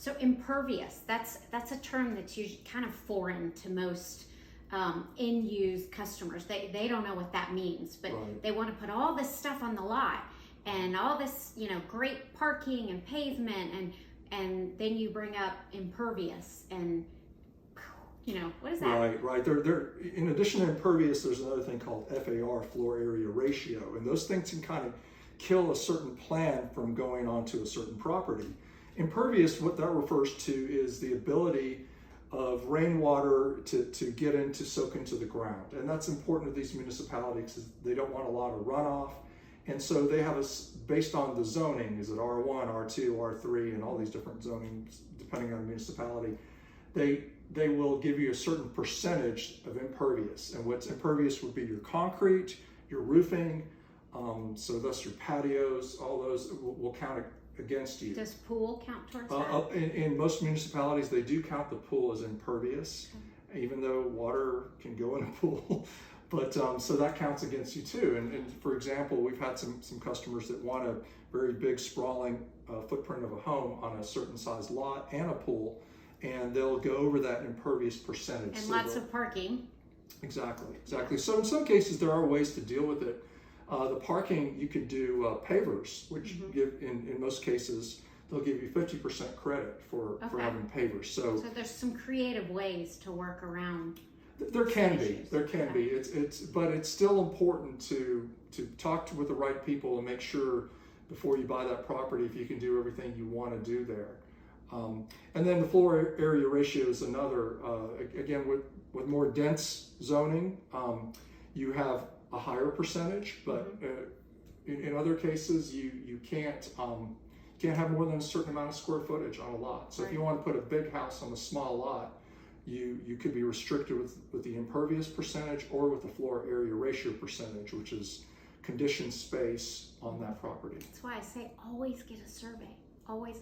So impervious, that's a term that's usually kind of foreign to most end-use customers. They don't know what that means, but Right. they want to put all this stuff on the lot and all this, great parking and pavement, and then you bring up impervious and, what is that? Right. There. In addition to impervious, there's another thing called FAR, floor area ratio, and those things can kind of kill a certain plan from going onto a certain property. Impervious, what that refers to is the ability of rainwater to get in, to soak into the ground. And that's important to these municipalities because they don't want a lot of runoff. And so they have based on the zoning, is it R1, R2, R3, and all these different zonings, depending on the municipality, they will give you a certain percentage of impervious. And what's impervious would be your concrete, your roofing, so thus your patios, all those will count against you. Does pool count towards that? In most municipalities, they do count the pool as impervious, even though water can go in a pool. But so that counts against you too. And for example, we've had some customers that want a very big sprawling footprint of a home on a certain size lot and a pool, and they'll go over that impervious percentage. And so lots of parking. Exactly. So in some cases, there are ways to deal with it. The parking, you could do pavers, which give, in most cases, they'll give you 50% credit for having pavers. So there's some creative ways to work around. There can be. But it's still important to talk with the right people and make sure before you buy that property if you can do everything you want to do there. And then the floor area ratio is another. Again, with more dense zoning, you have a higher percentage, but in other cases you can't have more than a certain amount of square footage on a lot. So if you want to put a big house on a small lot, you could be restricted with the impervious percentage or with the floor area ratio percentage, which is conditioned space on that property. That's why I say always get a survey. Always.